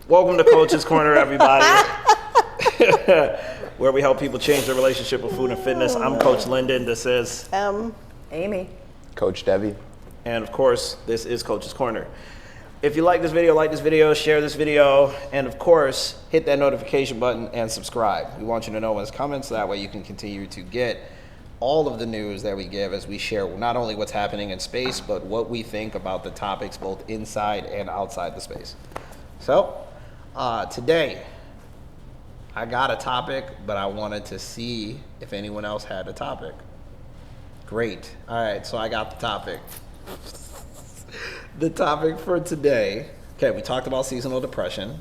Welcome to Coach's Corner, everybody, where we help people change their relationship with food and fitness. I'm Coach Lyndon. This is Amy. Coach Debbie. And of course, this is Coach's Corner. If you like this video, share this video, and of course, hit that notification button and subscribe. We want you to know when it's coming, so that way you can continue to get all of the news that we give as we share not only what's happening in space, but what we think about the topics both inside and outside the space. So, today, I got a topic, but I wanted to see if anyone else had a topic. Great. All right, so I got the topic. The topic for today, okay, we talked about seasonal depression.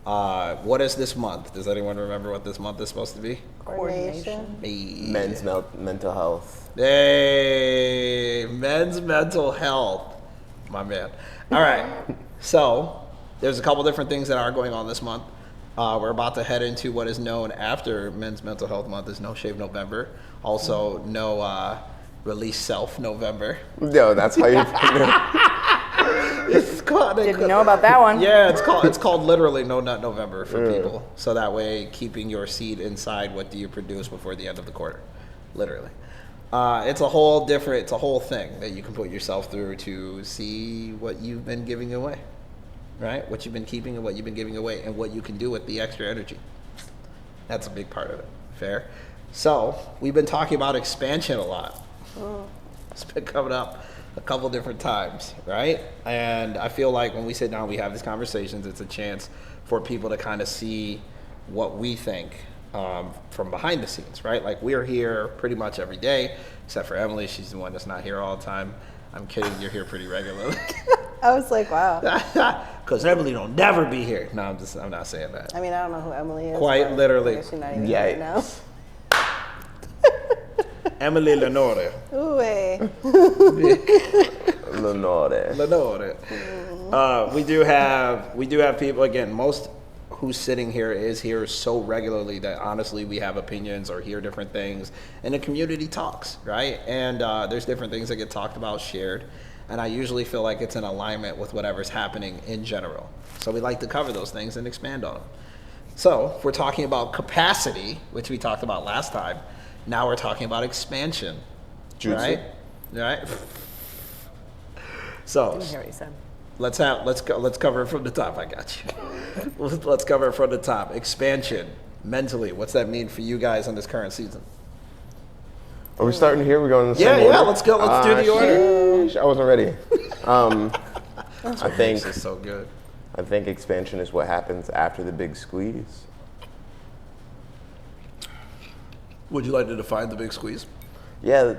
What is this month? Does anyone remember what this month is supposed to be? Coordination. Hey. Men's mental health. Hey, men's mental health. My man. All right, so there's a couple different things that are going on this month. We're about to head into what is known after Men's Mental Health Month is No Shave November. Also, No Release Self November. Yo, that's how you It's called, Didn't know about that one. Yeah, it's called literally No Nut November for people. So that way, keeping your seed inside, what do you produce before the end of the quarter? Literally. It's a whole thing that you can put yourself through to see what you've been giving away, right? What you've been keeping and what you've been giving away, and what you can do with the extra energy. That's a big part of it. Fair? So, we've been talking about expansion a lot. It's been coming up a couple different times, right? And I feel like when we sit down, we have these conversations, it's a chance for people to kind of see what we think from behind the scenes, right? Like, we're here pretty much every day, except for Emily. She's the one that's not here all the time. I'm kidding, you're here pretty regularly. I was like, wow. Because Emily don't never be here. No, I'm not saying that. I mean, I don't know who Emily is. Quite but literally. She's not even here now. Emily Lenore. Ooh, hey. Lenore. We do have people, again, most who's sitting here is here so regularly that honestly we have opinions or hear different things, and the community talks, right? And there's different things that get talked about, shared, and I usually feel like it's in alignment with whatever's happening in general. So we like to cover those things and expand on them. So if we're talking about capacity, which we talked about last time, now we're talking about expansion, Jutsu. right? So Didn't hear what you said. let's cover it from the top. I got you. Let's cover it from the top. Expansion mentally. What's that mean for you guys in this current season? Are we starting here? We're going in the same order? Yeah. Let's go. Let's do the order. Sheesh, I wasn't ready. This is so good. I think expansion is what happens after the big squeeze. Would you like to define the big squeeze? Yeah,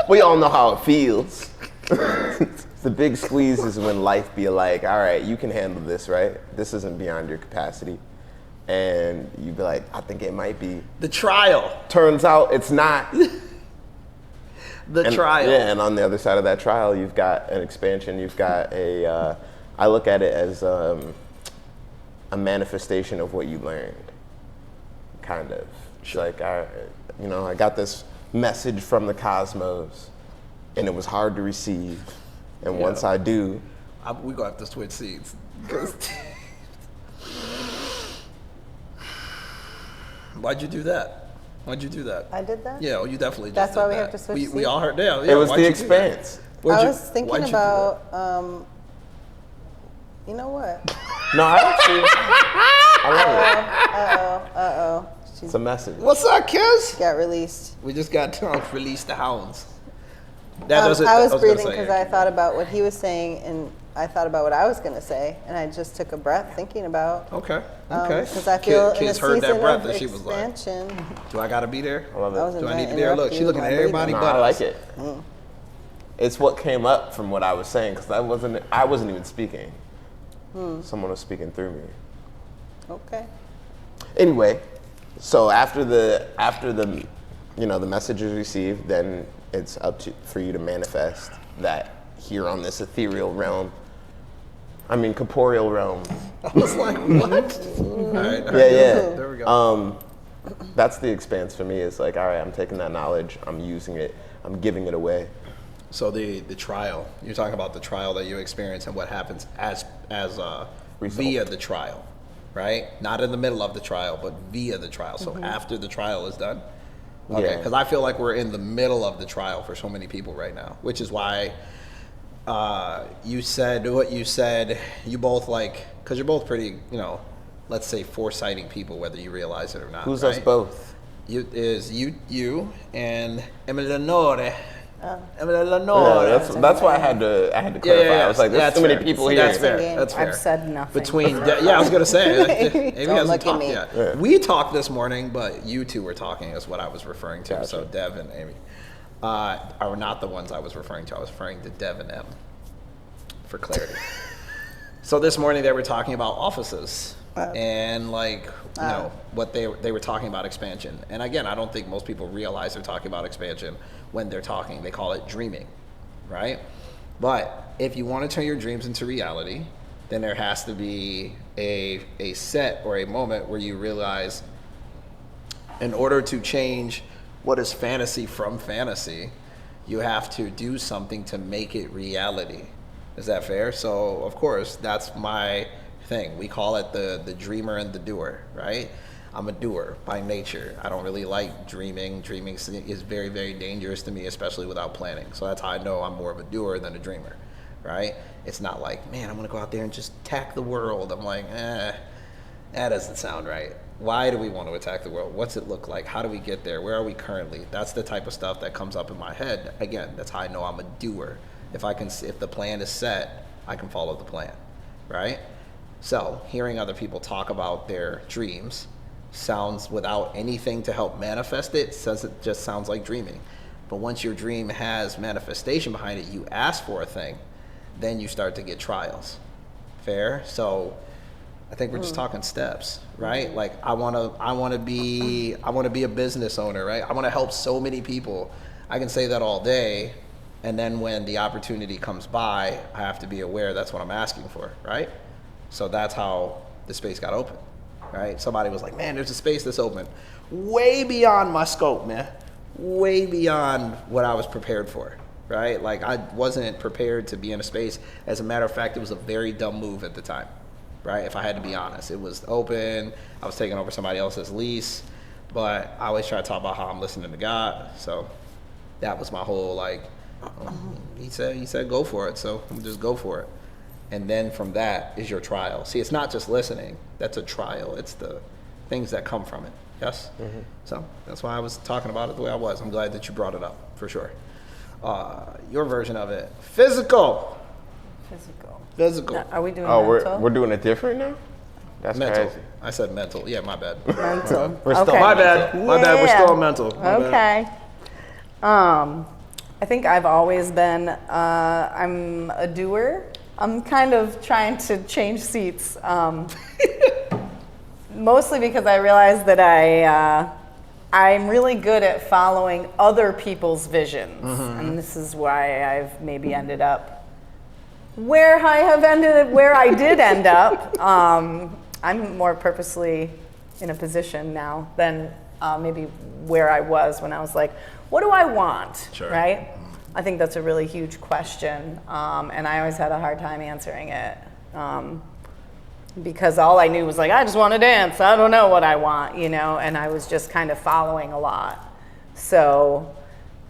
we all know how it feels. The big squeeze is when life be like, all right, you can handle this, right? This isn't beyond your capacity. And you be like, I think it might be. The trial. Turns out it's not. Trial. Yeah, and on the other side of that trial, you've got an expansion. You've got I look at it as a manifestation of what you learned, kind of. Sure. Like, I got this message from the cosmos, and it was hard to receive. And once I do, we gonna have to switch seats. Why'd you do that? I did that? Yeah, you definitely did. That's why we have to switch seats? We all heard. Yeah, it was why'd the you do that? expanse. I was thinking about, you know what? No, I love it. Uh-oh. It's a message. What's up, kids? Got released. We just got to release the hounds. I was breathing because I thought about what he was saying, and I thought about what I was going to say, and I just took a breath thinking about. Okay. Because I feel kids in a heard that season breath of and she was like, expansion. "Do I gotta be there? I love it. Do I need to be there?" Look, she's looking at everybody No, but I us. like it. It's what came up from what I was saying, because I wasn't even speaking. Someone was speaking through me. Okay. Anyway, so after the the message is received, then it's up for you to manifest that here on this ethereal realm. I mean, corporeal realm. I was like, what? All right. Yeah. There we go. That's the expanse for me. It's like, all right, I'm taking that knowledge, I'm using it, I'm giving it away. So the trial, you're talking about the trial that you experience and what happens as via the trial, right? Not in the middle of the trial, but via the trial. So after the trial is done. Okay, because I feel like we're in the middle of the trial for so many people right now, which is why you said what you said. You both because you're both pretty, let's say foresighting people, whether you realize it or not. Who's right? us both? You and Emily Lenore. Emily Yeah, Lenore. that's why I had to clarify. I was like, there's too many people here. That's fair. That's fair. I've said nothing. I was gonna say. Amy Don't hasn't look at talked me. yet. Yeah. We talked this morning, but you two were talking is what I was referring to. Gotcha. So Dev and Amy are not the ones I was referring to. I was referring to Dev and M for clarity. So this morning they were talking about offices and what they were talking about expansion. And again, I don't think most people realize they're talking about expansion when they're talking. They call it dreaming, right? But if you want to turn your dreams into reality, then there has to be a set or a moment where you realize in order to change what is fantasy from fantasy, you have to do something to make it reality. Is that fair? So, of course, that's my thing. We call it the dreamer and the doer, right? I'm a doer by nature. I don't really like dreaming. Dreaming is very, very dangerous to me, especially without planning. So that's how I know I'm more of a doer than a dreamer, right? It's not like, man, I'm going to go out there and just attack the world. I'm like, that doesn't sound right. Why do we want to attack the world? What's it look like? How do we get there? Where are we currently? That's the type of stuff that comes up in my head. Again, that's how I know I'm a doer. If the plan is set, I can follow the plan, right? So hearing other people talk about their dreams sounds, without anything to help manifest it, just sounds like dreaming. But once your dream has manifestation behind it, you ask for a thing, then you start to get trials. Fair? So I think we're just talking steps, right? Like I want to be a business owner, right? I want to help so many people. I can say that all day, and then when the opportunity comes by, I have to be aware that's what I'm asking for, right? So that's how the space got open, right? Somebody was like, man, there's a space that's open. Way beyond my scope, man. Way beyond what I was prepared for, right? Like I wasn't prepared to be in a space. As a matter of fact, it was a very dumb move at the time, right? If I had to be honest, it was open. I was taking over somebody else's lease, but I always try to talk about how I'm listening to God. So that was my whole he said go for it, so I'm just go for it. And then from that is your trial. See, it's not just listening. That's a trial. It's the things that come from it. Yes? Mm-hmm. So that's why I was talking about it the way I was. I'm glad that you brought it up, for sure. Your version of it. Physical. Now, are we doing mental? We're doing it different now? That's mental. crazy. I said mental. Yeah, my bad. Mental. We're still My bad. My bad. We're still on mental. My okay. I think I've always been, I'm a doer. I'm kind of trying to change seats. Mostly because I realized that I'm really good at following other people's visions. Mm-hmm. And this is why I've maybe ended up where I did end up. I'm more purposely in a position now than maybe where I was when I was like, what do I want, sure. Right? I think that's a really huge question, and I always had a hard time answering it because all I knew was like, I just want to dance. I don't know what I want, and I was just kind of following a lot. So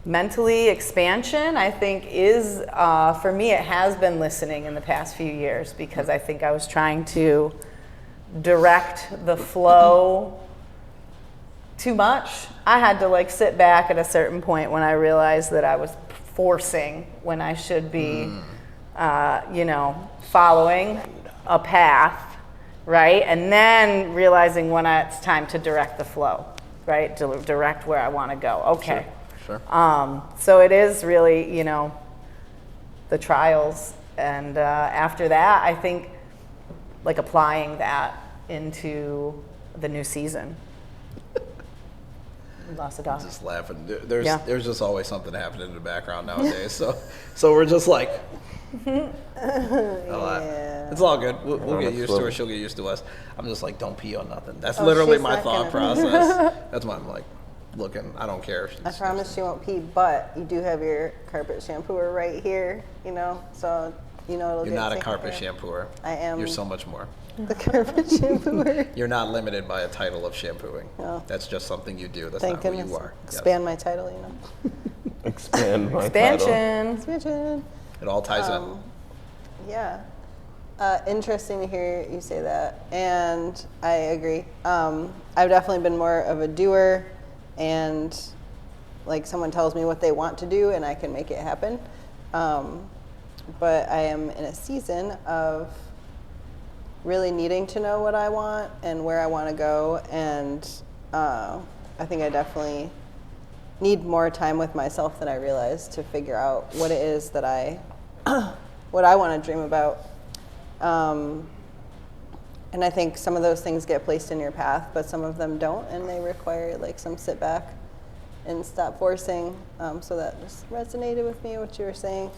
mentally, expansion, I think is, for me, it has been listening in the past few years because I think I was trying to direct the flow too much. I had to sit back at a certain point when I realized that I was forcing when I should be, following a path, right? And then realizing when it's time to direct the flow, right? To direct where I want to go. Okay. Sure. So it is really, the trials. And after that, I think applying that into the new season. We lost a dog. Just laughing. There's just always something happening in the background nowadays. So we're just like, yeah. It's all good. We'll get used to her. She'll get used to us. I'm just like, don't pee on nothing. That's literally my thought process. That's why I'm like looking. I don't care. I promise she won't pee, but you do have your carpet shampooer right here, so you know, it'll You're get not a taken carpet care of. shampooer. I am. You're so much more. The carpet shampooer. You're not limited by a title of shampooing. No. That's just something you do. That's Thank not goodness. who you are. Expand my title, you know. Expand my title. Expansion. Expansion. It all ties in. Yeah. Interesting to hear you say that, and I agree. I've definitely been more of a doer, and like someone tells me what they want to do, and I can make it happen. But I am in a season of really needing to know what I want and where I want to go, and I think I definitely need more time with myself than I realized to figure out what it is that what I want to dream about. And I think some of those things get placed in your path, but some of them don't, and they require like some sit back and stop forcing. So that just resonated with me, what you were saying.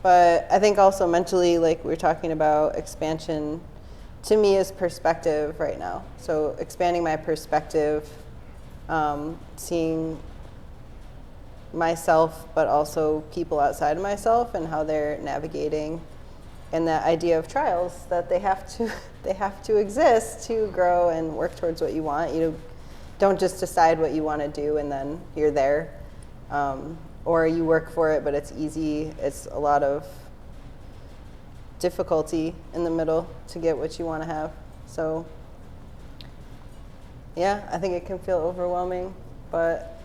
But I think also mentally, like we were talking about, expansion to me is perspective right now. So expanding my perspective, seeing myself, but also people outside of myself and how they're navigating, and that idea of trials, that they have to exist to grow and work towards what you want. You don't just decide what you want to do and then you're there, or you work for it, but it's easy. It's a lot of difficulty in the middle to get what you want to have. So yeah, I think it can feel overwhelming, but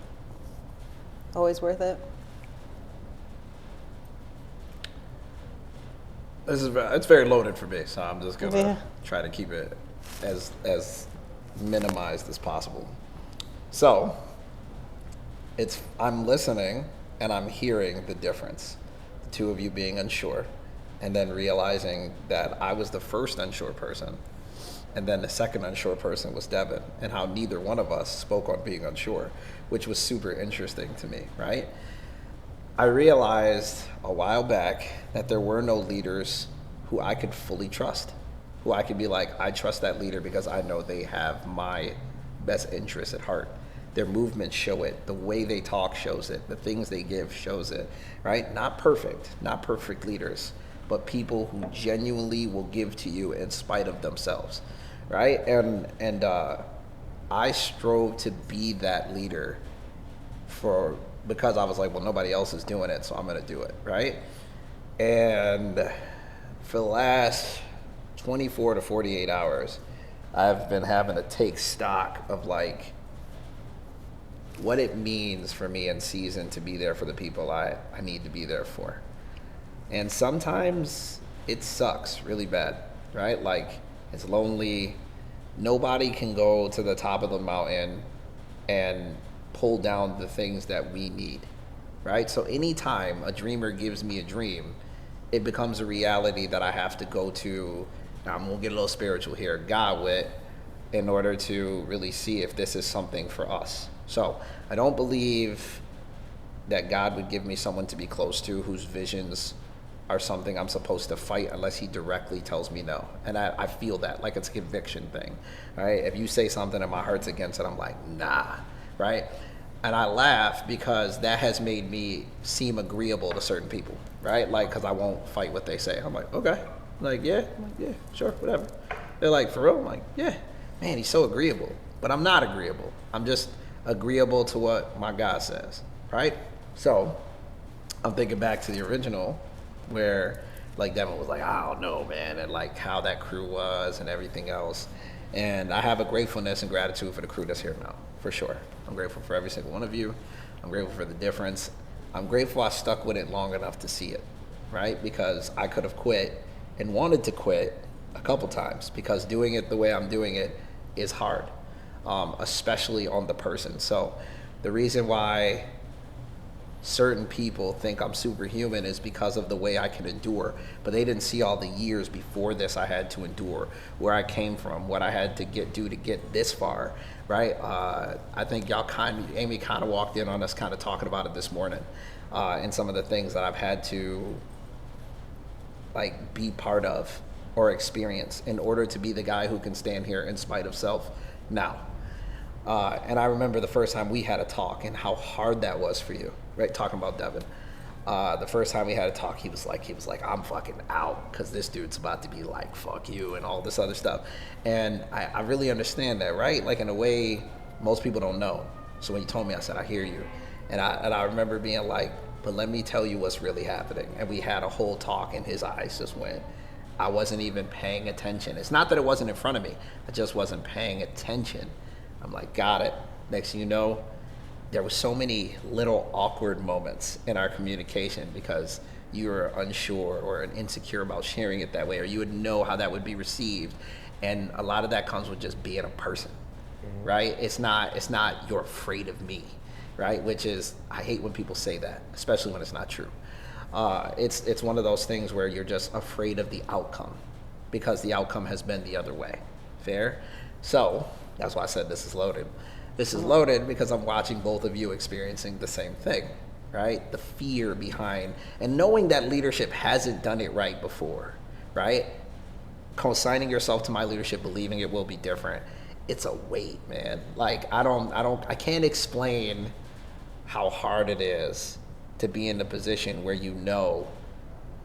always worth it. It's very loaded for me, so I'm just gonna Yeah. try to keep it as minimized as possible. So I'm listening and I'm hearing the difference. The two of you being unsure, and then realizing that I was the first unsure person, and then the second unsure person was Devin, and how neither one of us spoke on being unsure, which was super interesting to me, right? I realized a while back that there were no leaders who I could fully trust, who I could be like, I trust that leader because I know they have my best interests at heart. Their movements show it. The way they talk shows it. The things they give shows it, right? Not perfect leaders, but people who genuinely will give to you in spite of themselves, right? And I strove to be that leader because I was like, well, nobody else is doing it, so I'm gonna do it, right? And for the last 24 to 48 hours, I've been having to take stock of like what it means for me in season to be there for the people I need to be there for. And sometimes it sucks really bad, right? Like, it's lonely. Nobody can go to the top of the mountain and pull down the things that we need, right? So anytime a dreamer gives me a dream, it becomes a reality that I have to go to, I'm gonna get a little spiritual here, God with, in order to really see if this is something for us. So I don't believe that God would give me someone to be close to whose visions are something I'm supposed to fight unless he directly tells me no. And I feel that, like it's a conviction thing, right? If you say something and my heart's against it, I'm like, nah, right? And I laugh because that has made me seem agreeable to certain people, right? Like, because I won't fight what they say. I'm like, okay. Like, yeah, sure, whatever. They're like, for real? I'm like, yeah. Man, he's so agreeable. But I'm not agreeable. I'm just agreeable to what my God says, right? So I'm thinking back to the original where like Devin was like, I don't know, man, and like how that crew was and everything else. And I have a gratefulness and gratitude for the crew that's here now, for sure. I'm grateful for every single one of you. I'm grateful for the difference. I'm grateful I stuck with it long enough to see it, right? Because I could have quit and wanted to quit a couple times because doing it the way I'm doing it is hard, especially on the person. So the reason why certain people think I'm superhuman is because of the way I can endure, but they didn't see all the years before this I had to endure, where I came from, what I had to do to get this far, right? I think Amy kind of walked in on us kind of talking about it this morning, and some of the things that I've had to like be part of or experience in order to be the guy who can stand here in spite of self now. And I remember the first time we had a talk and how hard that was for you, right? Talking about Devin. The first time we had a talk, he was like, I'm fucking out because this dude's about to be like, fuck you and all this other stuff. And I really understand that, right? Like in a way, most people don't know. So when you told me, I said, I hear you. And I remember being like, but let me tell you what's really happening. And we had a whole talk and his eyes just went. I wasn't even paying attention. It's not that it wasn't in front of me. I just wasn't paying attention. I'm like, got it. Next thing you know, there were so many little awkward moments in our communication because you were unsure or insecure about sharing it that way, or you would know how that would be received. And a lot of that comes with just being a person, right? It's not you're afraid of me, right? Which is, I hate when people say that, especially when it's not true. It's one of those things where you're just afraid of the outcome because the outcome has been the other way. Fair? So that's why I said this is loaded. This is loaded because I'm watching both of you experiencing the same thing, right? The fear behind, and knowing that leadership hasn't done it right before, right? Co-signing yourself to my leadership, believing it will be different. It's a weight, man. Like I can't explain how hard it is to be in the position where you know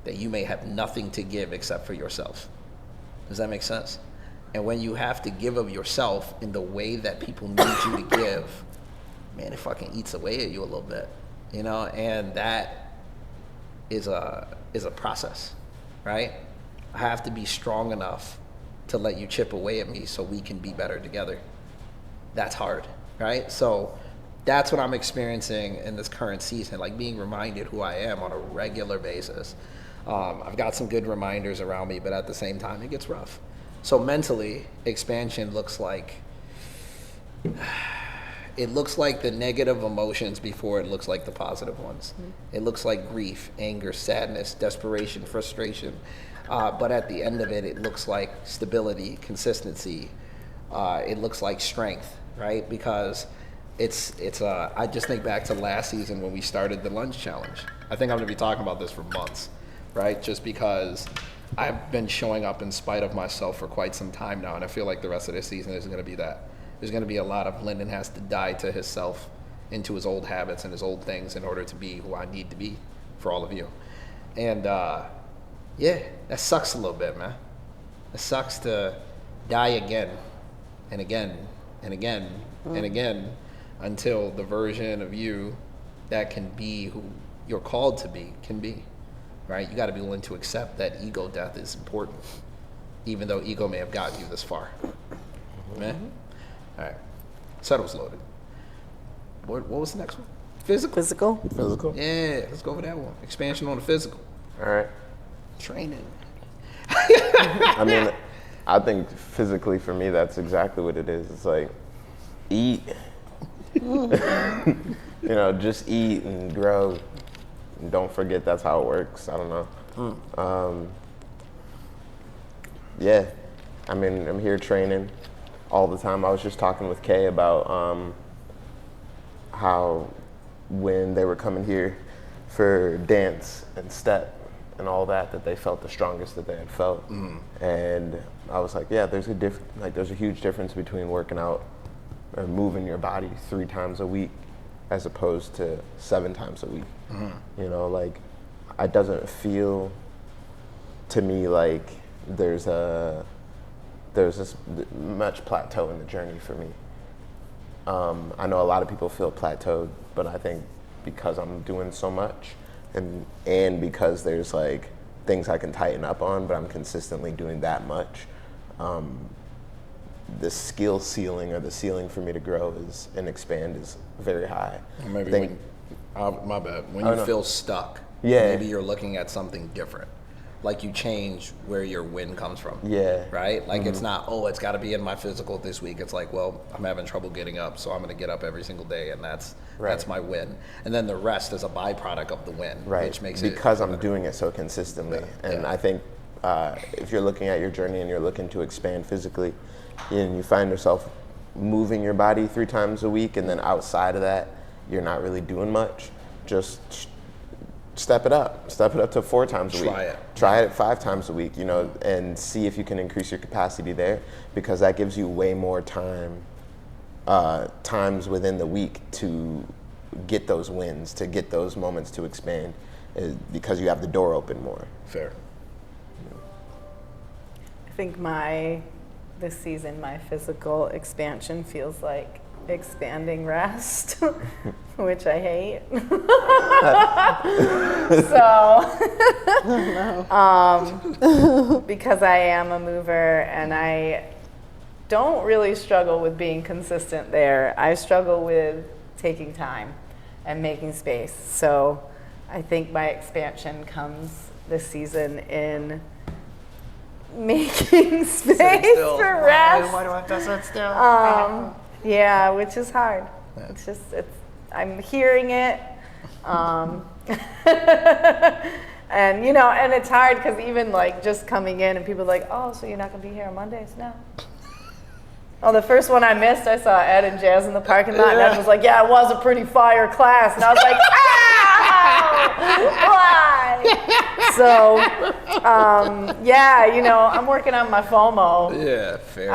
that you may have nothing to give except for yourself. Does that make sense? And when you have to give of yourself in the way that people need you to give, man, it fucking eats away at you a little bit, you know? And that is a process, right? I have to be strong enough to let you chip away at me so we can be better together. That's hard, right? So that's what I'm experiencing in this current season, like being reminded who I am on a regular basis. I've got some good reminders around me, but at the same time, it gets rough. So mentally, expansion looks like, it looks like the negative emotions before it looks like the positive ones. It looks like grief, anger, sadness, desperation, frustration. But at the end of it, it looks like stability, consistency. It looks like strength, right? Because I just think back to last season when we started the lunch challenge. I think I'm gonna be talking about this for months, right? Just because I've been showing up in spite of myself for quite some time now, and I feel like the rest of this season is going to be that. There's going to be a lot of Lyndon has to die to himself, into his old habits and his old things in order to be who I need to be for all of you. And yeah, that sucks a little bit, man. It sucks to die again and again and again and again until the version of you that can be who you're called to be can be. Right? You got to be willing to accept that ego death is important, even though ego may have gotten you this far. Man? All right. Said it was loaded. What was the next one? Physical? Physical. Yeah, let's go over that one. Expansion on the physical. All right. Training. I mean, I think physically for me, that's exactly what it is. It's like, eat. You know, just eat and grow. And don't forget that's how it works. I don't know. Yeah, I mean, I'm here training all the time. I was just talking with Kay about how when they were coming here for dance and step and all that they felt the strongest that they had felt. And I was like, yeah, there's a huge difference between working out or moving your body 3 times a week as opposed to 7 times a week. You know, like, it doesn't feel to me like there's this much plateau in the journey for me. I know a lot of people feel plateaued, but I think because I'm doing so much and because there's like things I can tighten up on, but I'm consistently doing that much, the skill ceiling or the ceiling for me to grow and expand is very high. Maybe my bad. When you feel stuck, yeah, maybe you're looking at something different. Like you change where your win comes from. Yeah. Right? Like it's not, it's got to be in my physical this week. It's like, well, I'm having trouble getting up, so I'm going to get up every single day, and that's my win. And then the rest is a byproduct of the win, which makes because I'm doing it so consistently. And I think if you're looking at your journey and you're looking to expand physically, and you find yourself moving your body 3 times a week, and then outside of that, you're not really doing much, just step it up to 4 times a week. Try it 5 times a week, you know, and see if you can increase your capacity there, because that gives you way more times within the week to get those wins, to get those moments to expand. is because you have the door open more. Fair. I think this season, my physical expansion feels like expanding rest, which I hate. Because I am a mover and I don't really struggle with being consistent there. I struggle with taking time and making space. So I think my expansion comes this season in making space for rest. Why do I have to sit still? Yeah, which is hard. I'm hearing it. And and it's hard because even like just coming in and people are like, oh, so you're not gonna be here on Mondays? No. Oh, the first one I missed, I saw Ed and Jazz in the parking lot, and Ed was like, yeah, it was a pretty fire class. And I was like, why? So, I'm working on my FOMO. Yeah, fair.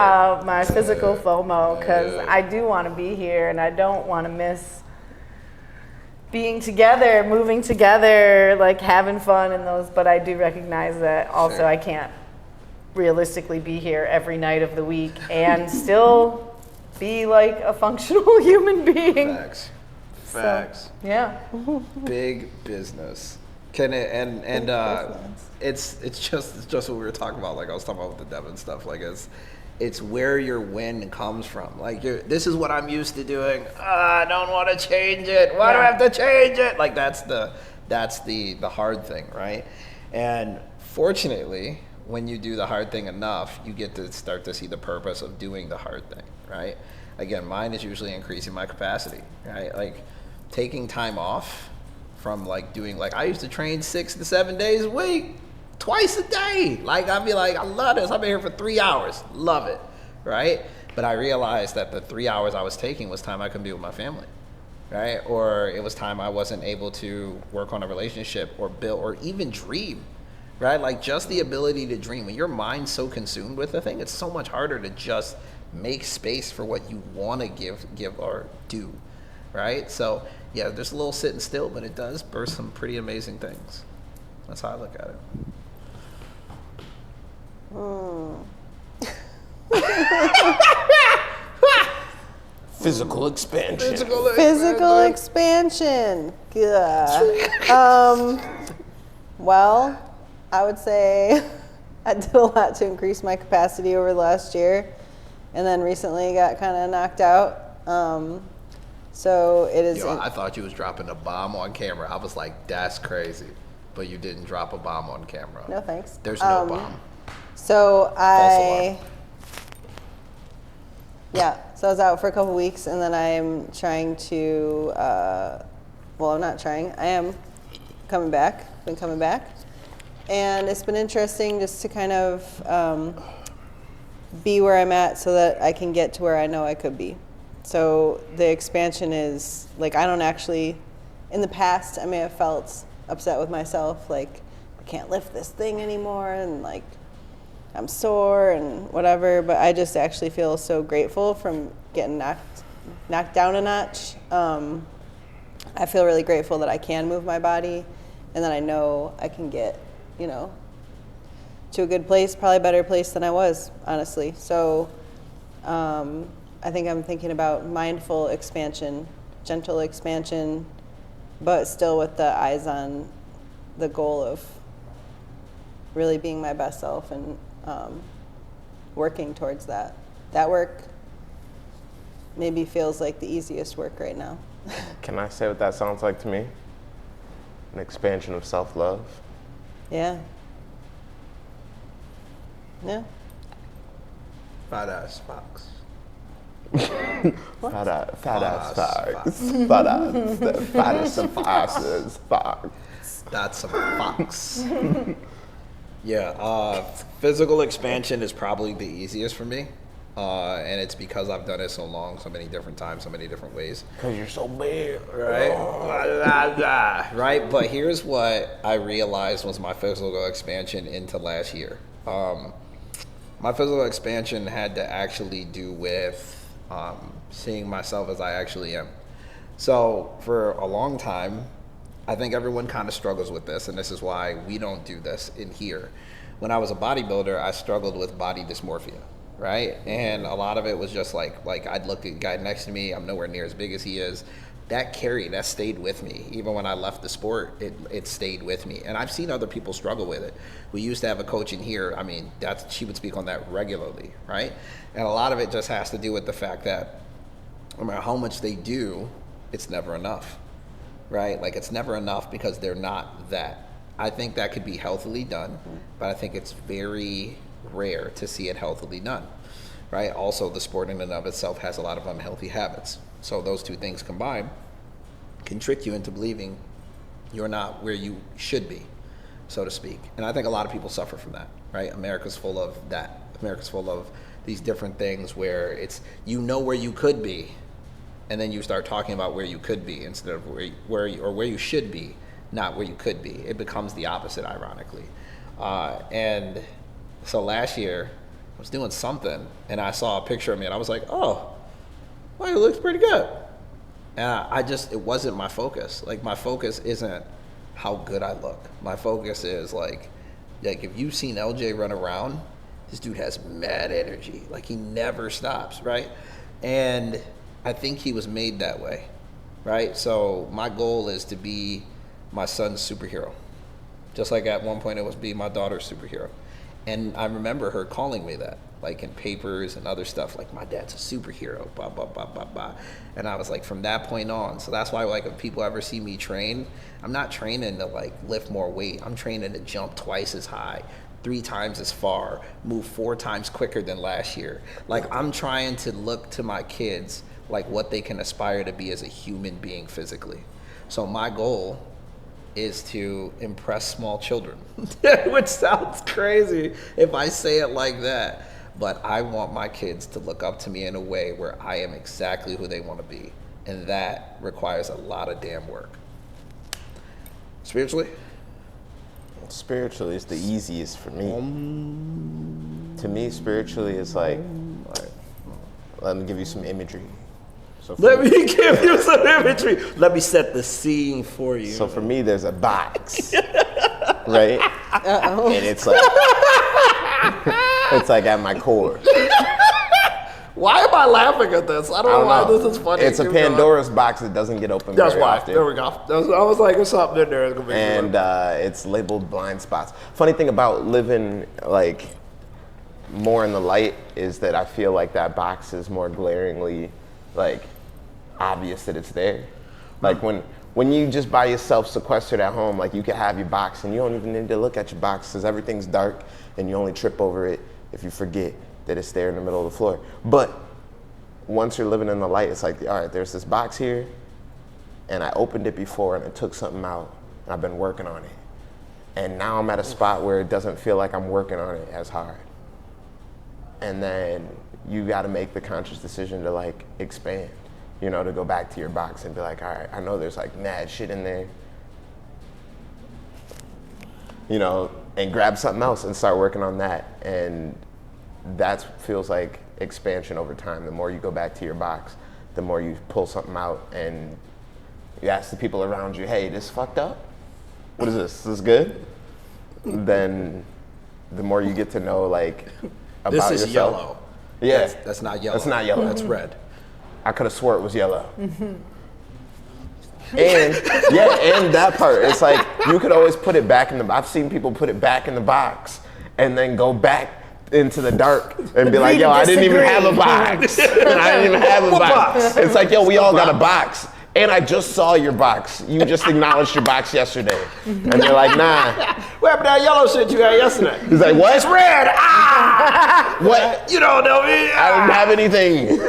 My physical FOMO, because I do want to be here, and I don't want to miss being together, moving together, like having fun and those. But I do recognize that also Sure. I can't realistically be here every night of the week and still be like a functional human being. Facts. Yeah. Big business. Can it and it's just what we were talking about. Like I was talking about with the Devin stuff. Like it's where your win comes from. Like this is what I'm used to doing. I don't want to change it. Why do I have to change it? Like that's the hard thing, right? And fortunately, when you do the hard thing enough, you get to start to see the purpose of doing the hard thing, right? Again, mine is usually increasing my capacity, right? Like taking time off from like doing, like I used to train 6 to 7 days a week, twice a day. Like I'd be like, I love this. I've been here for 3 hours. Love it, right? But I realized that the 3 hours I was taking was time I couldn't be with my family, right? Or it was time I wasn't able to work on a relationship or build or even dream. Right? Like just the ability to dream. When your mind's so consumed with the thing, it's so much harder to just make space for what you want to give or do. Right? So yeah, there's a little sitting still, but it does birth some pretty amazing things. That's how I look at it. Physical expansion. Physical expansion. Good. Well, I would say I did a lot to increase my capacity over the last year, and then recently got kind of knocked out. So it is. I thought you was dropping a bomb on camera. I was like, that's crazy. But you didn't drop a bomb on camera. No thanks. There's no bomb. So False so I was out for a couple weeks, and then I'm trying to. I'm not trying. I am coming back. Been coming back. And it's been interesting just to kind of be where I'm at so that I can get to where I know I could be. So the expansion is, like, I don't actually, in the past, I may have felt upset with myself, like, I can't lift this thing anymore, and, like, I'm sore and whatever, but I just actually feel so grateful from getting knocked down a notch. I feel really grateful that I can move my body, and that I know I can get to a good place, probably a better place than I was, honestly. So I think I'm thinking about mindful expansion, gentle expansion, but still with the eyes on the goal of really being my best self and working towards that. That work maybe feels like the easiest work right now. Can I say what that sounds like to me? An expansion of self-love. Yeah. Yeah. Fat ass fox. Fat ass fox. Fat ass. The fattest of foxes. Fox. That's a fox. Yeah, physical expansion is probably the easiest for me. And it's because I've done it so long, so many different times, so many different ways. Because you're so big. Right? Right? But here's what I realized was my physical expansion into last year. My physical expansion had to actually do with seeing myself as I actually am. So for a long time, I think everyone kind of struggles with this, and this is why we don't do this in here. When I was a bodybuilder, I struggled with body dysmorphia, right? And a lot of it was just like I'd look at the guy next to me, I'm nowhere near as big as he is. That stayed with me. Even when I left the sport, it stayed with me. And I've seen other people struggle with it. We used to have a coach in here, I mean, she would speak on that regularly, right? And a lot of it just has to do with the fact that no matter how much they do, it's never enough, right? Like, it's never enough because they're not that. I think that could be healthily done, but I think it's very rare to see it healthily done, right? Also, the sport in and of itself has a lot of unhealthy habits. So those two things combined can trick you into believing you're not where you should be, so to speak. And I think a lot of people suffer from that, right? America's full of that. America's full of these different things where it's, you know where you could be, and then you start talking about where you could be instead of where you should be, not where you could be. It becomes the opposite, ironically. And so last year, I was doing something, and I saw a picture of me, and I was like, oh, well, it looks pretty good. And it wasn't my focus. Like, my focus isn't how good I look. My focus is like if you've seen LJ run around, this dude has mad energy. Like, he never stops, right? And I think he was made that way, right? So my goal is to be my son's superhero. Just like at one point it was be my daughter's superhero. And I remember her calling me that, like in papers and other stuff, like, my dad's a superhero, blah, blah, blah, blah, blah. And I was like, from that point on, so that's why, like, if people ever see me train, I'm not training to, like, lift more weight. I'm training to jump twice as high, 3 times as far, move 4 times quicker than last year. Like, I'm trying to look to my kids like what they can aspire to be as a human being physically. So my goal is to impress small children, which sounds crazy if I say it like that. But I want my kids to look up to me in a way where I am exactly who they want to be. And that requires a lot of damn work. Spiritually? Spiritually is the easiest for me. To me, spiritually is like, let me give you some imagery. So Let me give you some imagery. Let me set the scene for you. So for me, there's a box, right? Uh-oh. And it's like, it's like at my core. Why am I laughing at this? I don't know why this is funny. It's a Keep going. Pandora's box that doesn't get opened That's very why. often. There we go. I was like, there's something in there. It's gonna be And it's labeled blind spots. Funny thing about living like more in the light is that I feel like that box is more glaringly like obvious that it's there. Like when you just by yourself sequestered at home, like you can have your box and you don't even need to look at your box because everything's dark and you only trip over it if you forget that it's there in the middle of the floor. But once you're living in the light, it's like, all right, there's this box here and I opened it before and I took something out and I've been working on it. And now I'm at a spot where it doesn't feel like I'm working on it as hard. And then you got to make the conscious decision to like expand, you know, to go back to your box and be like, all right, I know there's like mad shit in there, you know, and grab something else and start working on that. And that feels like expansion over time. The more you go back to your box, the more you pull something out and you ask the people around you, hey, this fucked up? What is this? Is this good? Then the more you get to know like about This is yourself. yellow. Yeah. That's not yellow. That's not yellow. That's red. I could have swore it was yellow. And that part, it's like you could always put it back in the. I've seen people put it back in the box and then go back into the dark and be like, yo, I didn't even have a box. I didn't even have a box. It's like, yo, we all got a box. And I just saw your box. You just acknowledged your box yesterday. And they're like, nah. What happened to that yellow shit you had yesterday? He's like, what? It's red. Ah! What? You don't know me. I didn't have anything.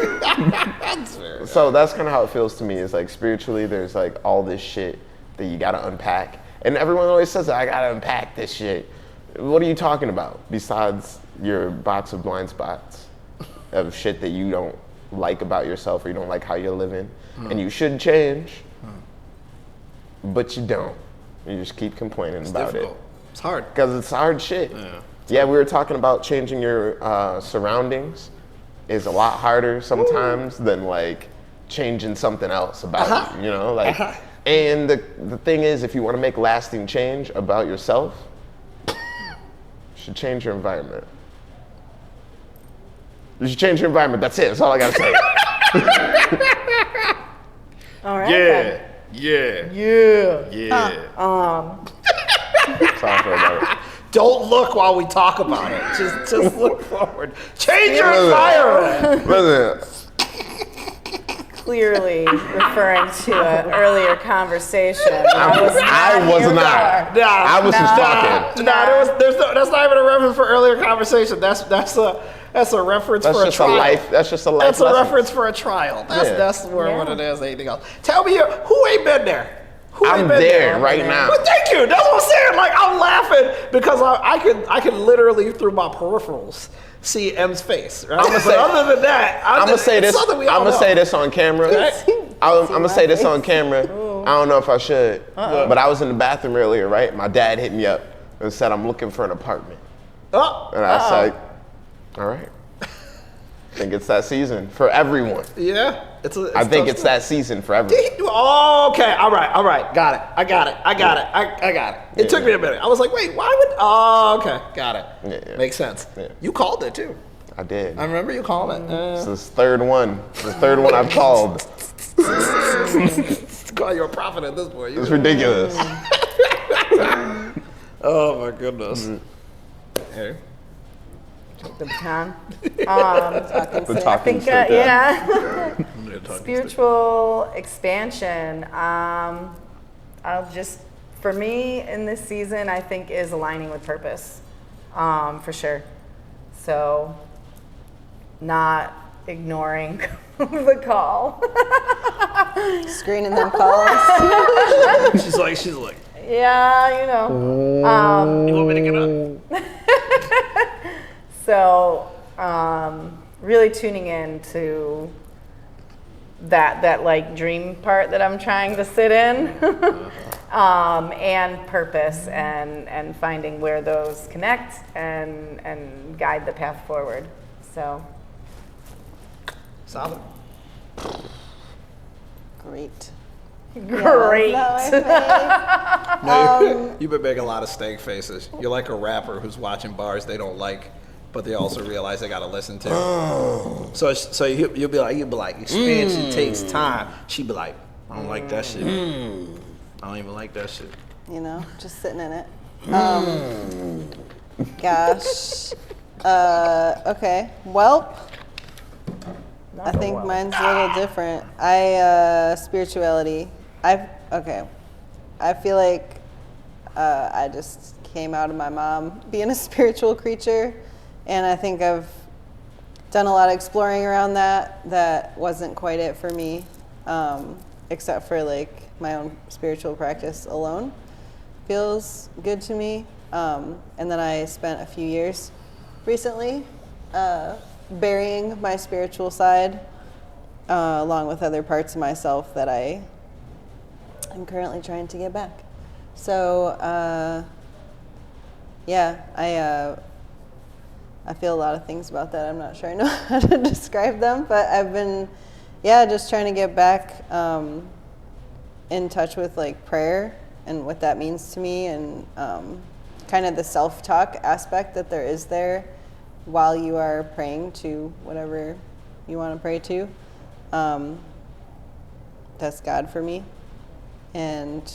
So that's kind of how it feels to me. Is like spiritually, there's like all this shit that you gotta unpack. And everyone always says, I gotta unpack this shit. What are you talking about besides your box of blind spots of shit that you don't like about yourself or you don't like how you're living and you should change, but you don't. You just keep complaining about Difficult. it. It's hard. Because it's hard shit. Yeah, we were talking about changing your surroundings is a lot harder sometimes than like changing something else about you, you know? Like And the thing is, if you want to make lasting change about yourself, you should change your environment. You should change your environment. That's it. That's all I gotta say. All right. then. Yeah. Sorry for about it. Don't look while we talk about it. Just look forward. Change your environment. Listen, Clearly referring to an earlier conversation. I was not. Nah, I was just talking. That's not even a reference for earlier conversation. That's a reference That's for a just trial. That's just a life That's a lesson. reference for a trial. That's Yeah. what it is. Anything else? Tell me who ain't been there. Who ain't I'm been there right now. But thank you. That's what I'm saying. Like I'm laughing because I can literally through my peripherals see M's face. Right? I'ma say- other than that, I'm gonna say this. I'm I'm gonna say this on camera. Right? I'm gonna say this on camera. I don't know if I should, but I was in the bathroom earlier, right? My dad hit me up and said I'm looking for an apartment, Oh, and I said, "All right." I think it's that season for everyone. yeah. I think it's that season for everyone. Oh, okay. All right. Got it. I got it. It took me a minute. I was like, wait, why would? Oh, okay. Got it. Yeah. Makes sense. Yeah. You called it too. I did. I remember you calling it. This is the third one. The third one I've called. Call you a prophet at this point. It's ridiculous. Oh my goodness. Hey. The baton. The I talking think, stick, yeah. Spiritual expansion. For me in this season, I think is aligning with purpose, for sure. So, not ignoring the call. Screening them calls. She's like. Yeah, you know. You want me to get up? So, really tuning in to that like dream part that I'm trying to sit in, and purpose and finding where those connect and guide the path forward. So, Solid. Great. great. You've been making a lot of stank faces. You're like a rapper who's watching bars they don't like, but they also realize they gotta listen to. So you'll be like, expansion takes time. She'd be like, I don't like that shit. I don't even like that shit. You know, just sitting in it. Gosh. Okay. Well, I think mine's a little different. Spirituality. I feel like I just came out of my mom being a spiritual creature, and I think I've done a lot of exploring around that wasn't quite it for me, except for like my own spiritual practice alone feels good to me. And then I spent a few years recently burying my spiritual side along with other parts of myself that I'm currently trying to get back. So I feel a lot of things about that. I'm not sure I know how to describe them, but I've been just trying to get back in touch with like prayer and what that means to me, and kind of the self-talk aspect that there is there while you are praying to whatever you want to pray to. That's God for me. And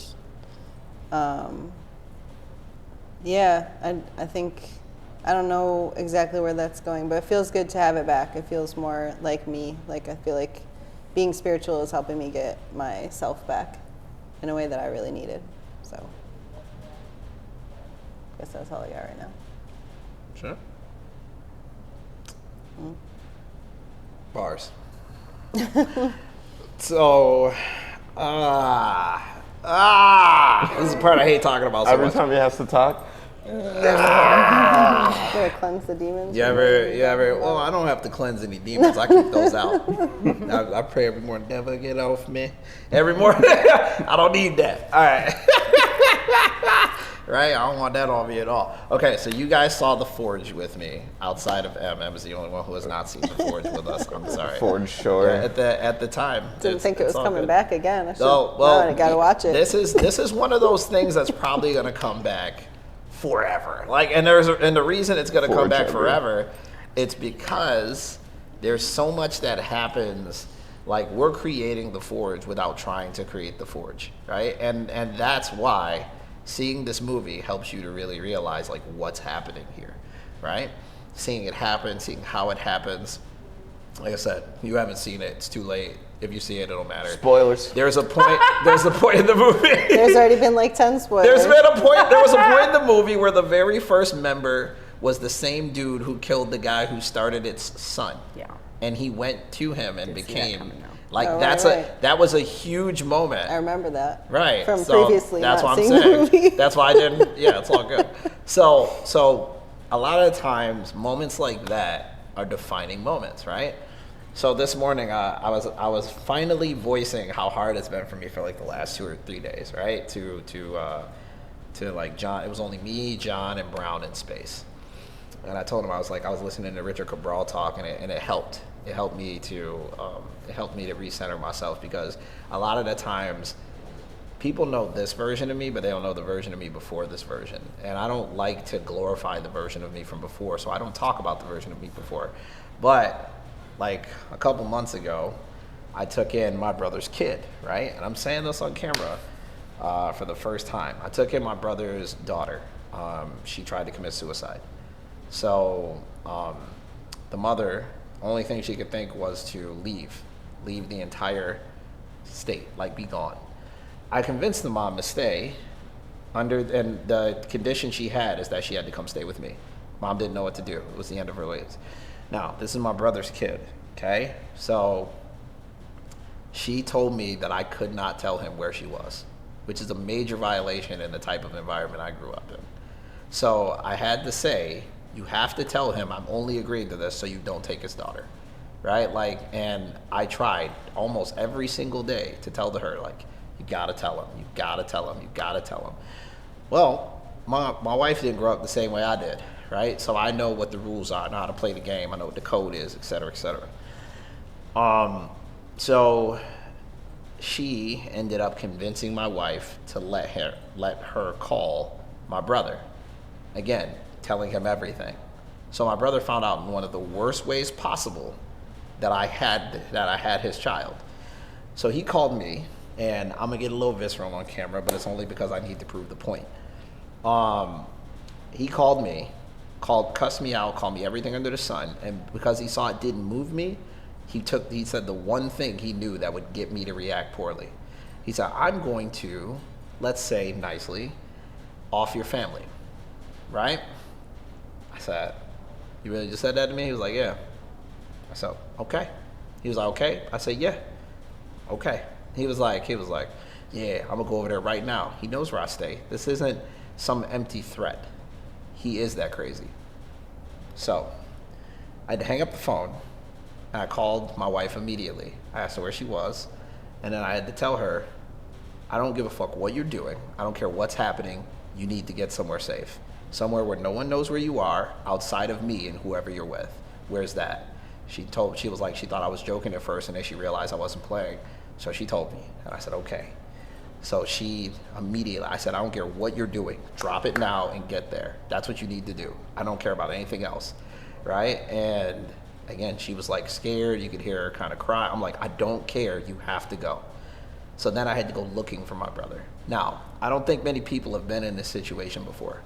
I think, I don't know exactly where that's going, but it feels good to have it back. It feels more like me. Like I feel like being spiritual is helping me get myself back in a way that I really needed. So I guess that's all I got right now. Sure. Bars. So, this is the part I hate talking about so Every much. time he has to talk, Gotta cleanse the demons. You ever, well, I don't have to cleanse any demons. I keep those out. I pray every morning, never get off me. Every morning. I don't need that. All right. Right? I don't want that on me at all. Okay, so you guys saw The Forge with me outside of M. M is the only one who has not seen The Forge with us. I'm sorry. Forge, sure. Yeah, at the time. Didn't think it was all coming good. back again. I should, Oh, well, I gotta watch it. This is one of those things that's probably gonna come back forever. Like, and the reason it's gonna come back forever, it's because there's so much that happens. Like, we're creating The Forge without trying to create The Forge, right? And that's why seeing this movie helps you to really realize like what's happening here, right? Seeing it happen, seeing how it happens. Like I said, you haven't seen it, it's too late. If you see it, it'll matter. Spoilers. There's a point in the movie. There's already been like 10 spoilers. There was a point in the movie where the very first member was the same dude who killed the guy who started its son. Yeah. And he went to him and See that became coming now. like Oh, that was a huge moment. I remember that. Right. From So previously that's not what I'm seeing the saying. movie. That's why I didn't. Yeah, it's all good. So a lot of times, moments like that are defining moments, right? So this morning, I was finally voicing how hard it's been for me for like the last 2 or 3 days, right? To like John. It was only me, John, and Brown in space. And I told him, I was listening to Richard Cabral talk, and it helped. It helped me to recenter myself, because a lot of the times people know this version of me, but they don't know the version of me before this version. And I don't like to glorify the version of me from before, so I don't talk about the version of me before. But like a couple months ago, I took in my brother's kid, right? And I'm saying this on camera for the first time. I took in my brother's daughter. She tried to commit suicide. So the mother, only thing she could think was to leave the entire state, like be gone. I convinced the mom to stay, and the condition she had is that she had to come stay with me. Mom didn't know what to do. It was the end of her ways. Now, this is my brother's kid, okay? So she told me that I could not tell him where she was, which is a major violation in the type of environment I grew up in. So I had to say, you have to tell him I'm only agreeing to this so you don't take his daughter, right? Like, and I tried almost every single day to tell her, like, you gotta tell him, you gotta tell him, you gotta tell him. Well, my wife didn't grow up the same way I did, right? So I know what the rules are, I know how to play the game, I know what the code is, et cetera, et cetera. So she ended up convincing my wife to let her call my brother. Again, telling him everything. So my brother found out in one of the worst ways possible that I had his child. So he called me, and I'm gonna get a little visceral on camera, but it's only because I need to prove the point. He called me, cussed me out, called me everything under the sun, and because he saw it didn't move me, he said the one thing he knew that would get me to react poorly. He said, I'm going to, let's say nicely, off your family, right? I said, you really just said that to me? He was like, yeah. I said, okay. He was like, okay. I said, yeah. Okay. He was like, yeah, I'm gonna go over there right now. He knows where I stay. This isn't some empty threat. He is that crazy. So I had to hang up the phone, and I called my wife immediately. I asked her where she was, and then I had to tell her, I don't give a fuck what you're doing. I don't care what's happening. You need to get somewhere safe. Somewhere where no one knows where you are outside of me and whoever you're with. Where's that? She was like, she thought I was joking at first, and then she realized I wasn't playing. So she told me, and I said, okay. So she immediately, I said, I don't care what you're doing. Drop it now and get there. That's what you need to do. I don't care about anything else, right? And again, she was like scared. You could hear her kind of cry. I'm like, I don't care. You have to go. So then I had to go looking for my brother. Now, I don't think many people have been in this situation before,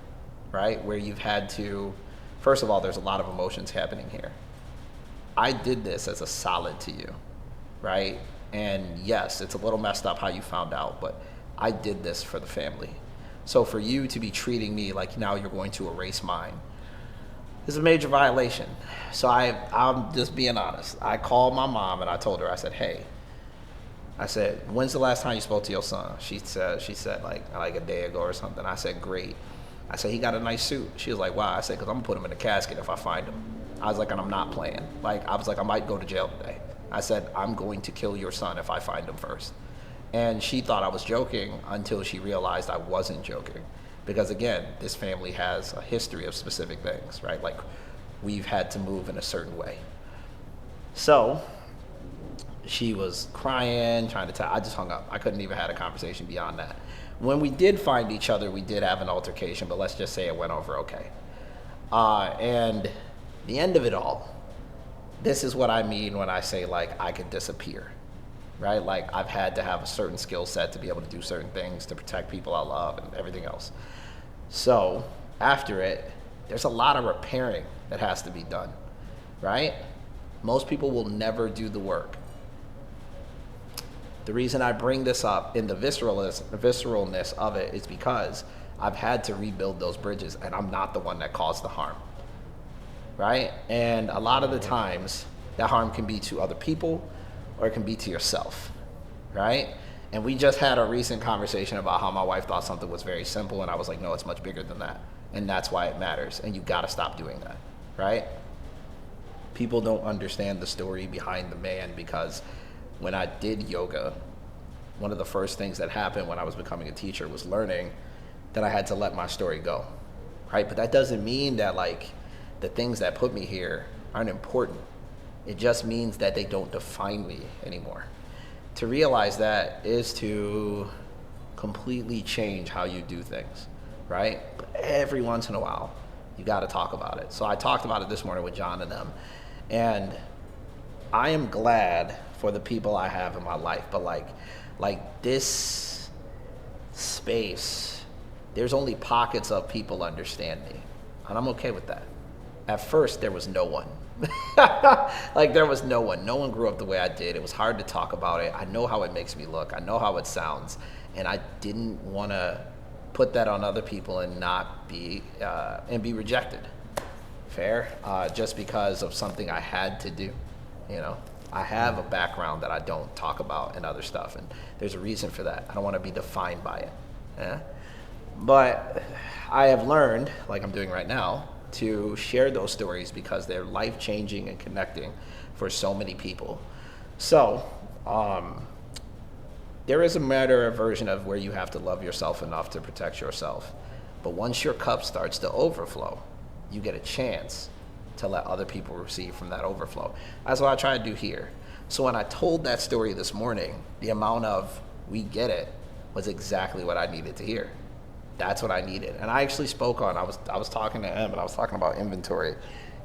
right? Where you've had to, first of all, there's a lot of emotions happening here. I did this as a solid to you, right? And yes, it's a little messed up how you found out, but I did this for the family. So for you to be treating me like now you're going to erase mine is a major violation. So I'm just being honest. I called my mom and I told her, I said, hey, I said, when's the last time you spoke to your son? She said like a day ago or something. I said, great. I said, he got a nice suit. She was like, wow. I said, because I'm going to put him in a casket if I find him. I was like, and I'm not playing. Like, I was like, I might go to jail today. I said, I'm going to kill your son if I find him first. And she thought I was joking until she realized I wasn't joking. Because again, this family has a history of specific things, right? Like we've had to move in a certain way. So she was crying, trying to tell. I just hung up. I couldn't even have a conversation beyond that. When we did find each other, we did have an altercation, but let's just say it went over okay. And the end of it all, this is what I mean when I say like I could disappear, right? Like I've had to have a certain skill set to be able to do certain things to protect people I love and everything else. So after it, there's a lot of repairing that has to be done, right? Most people will never do the work. The reason I bring this up in the visceralness of it is because I've had to rebuild those bridges, and I'm not the one that caused the harm, right? And a lot of the times, that harm can be to other people, or it can be to yourself, right? And we just had a recent conversation about how my wife thought something was very simple, and I was like, no, it's much bigger than that, and that's why it matters, and you gotta stop doing that, right? People don't understand the story behind the man, because when I did yoga, one of the first things that happened when I was becoming a teacher was learning that I had to let my story go, right? But that doesn't mean that like the things that put me here aren't important. It just means that they don't define me anymore. To realize that is to completely change how you do things, right? But every once in a while, you gotta talk about it. So I talked about it this morning with John and them, and I am glad for the people I have in my life, but like this space, there's only pockets of people understand me, and I'm okay with that. At first, there was no one. Like there was no one. No one grew up the way I did. It was hard to talk about it. I know how it makes me look. I know how it sounds, and I didn't want to put that on other people and not be and be rejected. Fair, just because of something I had to do, you know. I have a background that I don't talk about and other stuff, and there's a reason for that. I don't want to be defined by it. Yeah? But I have learned, like I'm doing right now, to share those stories because they're life-changing and connecting for so many people. So there is a version of where you have to love yourself enough to protect yourself. But once your cup starts to overflow, you get a chance to let other people receive from that overflow. That's what I try to do here. So when I told that story this morning, the amount of "we get it" was exactly what I needed to hear. That's what I needed. And I actually spoke on, I was talking to him, and I was talking about inventory,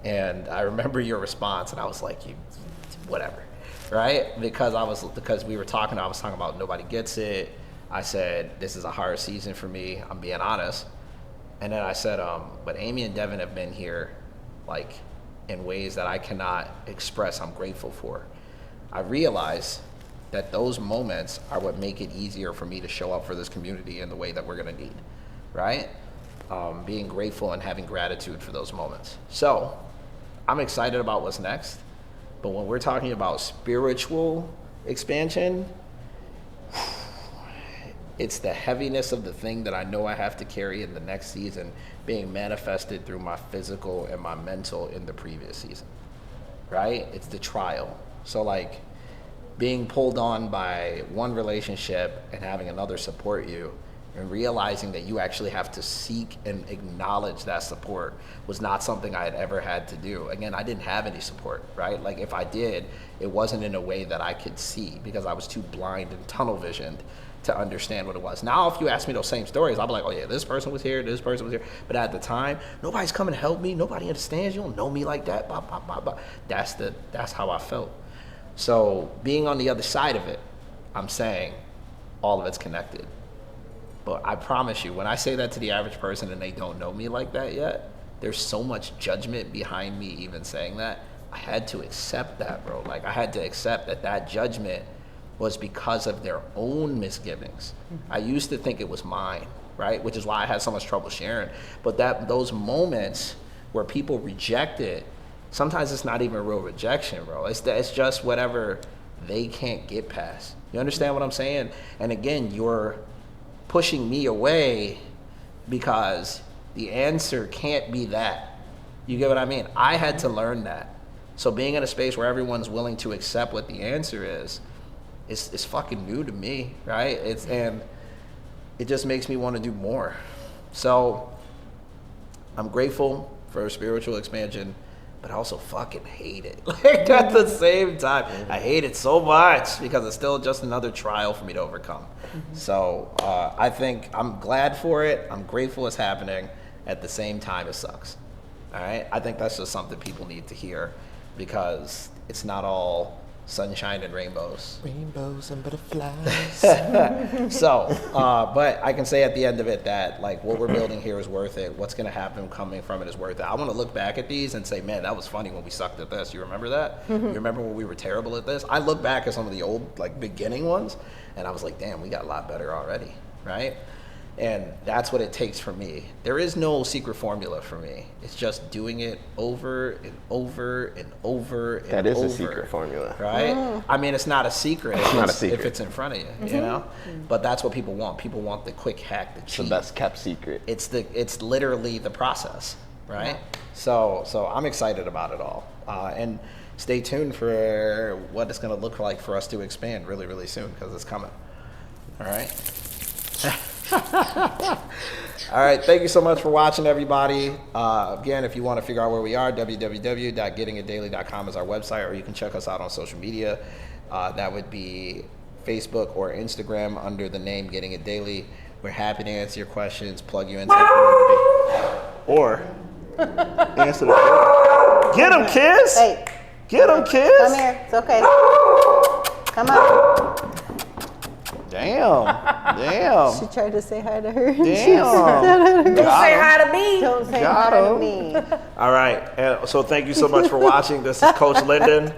and I remember your response, and I was like, whatever, right? Because we were talking, I was talking about nobody gets it. I said, this is a hard season for me, I'm being honest. And then I said, but Amy and Devin have been here like in ways that I cannot express I'm grateful for. I realize that those moments are what make it easier for me to show up for this community in the way that we're gonna need, right? Being grateful and having gratitude for those moments. So I'm excited about what's next, but when we're talking about spiritual expansion, it's the heaviness of the thing that I know I have to carry in the next season being manifested through my physical and my mental in the previous season, right? It's the trial. So like being pulled on by one relationship and having another support you and realizing that you actually have to seek and acknowledge that support was not something I had ever had to do. Again, I didn't have any support, right? Like if I did, it wasn't in a way that I could see because I was too blind and tunnel visioned to understand what it was. Now, if you ask me those same stories, I'll be like, oh yeah, this person was here, this person was here. But at the time, nobody's coming to help me. Nobody understands. You don't know me like that. Blah, blah, blah, blah. That's how I felt. So being on the other side of it, I'm saying all of it's connected. But I promise you, when I say that to the average person and they don't know me like that yet, there's so much judgment behind me even saying that. I had to accept that, bro. Like I had to accept that judgment was because of their own misgivings. I used to think it was mine, right? Which is why I had so much trouble sharing. But those moments where people reject it, sometimes it's not even real rejection, bro. It's just whatever they can't get past. You understand what I'm saying? And again, you're pushing me away because the answer can't be that. You get what I mean? I had to learn that. So being in a space where everyone's willing to accept what the answer is, it's fucking new to me, right? And it just makes me want to do more. So I'm grateful for spiritual expansion, but I also fucking hate it. Like at the same time, I hate it so much because it's still just another trial for me to overcome. So I think I'm glad for it. I'm grateful it's happening. At the same time, it sucks. All right. I think that's just something people need to hear because it's not all sunshine and rainbows. Rainbows and butterflies. So, but I can say at the end of it that like what we're building here is worth it. What's going to happen coming from it is worth it. I want to look back at these and say, man, that was funny when we sucked at this. You remember that? You remember when we were terrible at this? I look back at some of the old like beginning ones and I was like, damn, we got a lot better already, right? And that's what it takes for me. There is no secret formula for me. It's just doing it over and over and over and over. That is a secret formula. Right? I mean, it's not a secret. It's not a secret. If it's in front of you, you know? But that's what people want. People want the quick hack, the It's cheat. the best kept secret. It's literally the process, right? So I'm excited about it all. And stay tuned for what it's going to look like for us to expand really, really soon because it's coming. All right? All right, thank you so much for watching, everybody. Again, if you want to figure out where we are, www.gettingitdaily.com is our website, or you can check us out on social media. That would be Facebook or Instagram under the name Getting It Daily. We're happy to answer your questions, plug you into the community, or answer the Get them, kids! Hey, Get them, kids! come here. It's okay. Come on. Damn. She tried to say hi to her. Damn. Don't say hi to me. Don't say Got hi to him. me. All right. And so thank you so much for watching. This is Coach Linden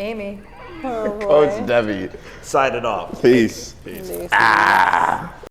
Amy. Oh boy. Coach Debbie. signing off. Peace. Peace.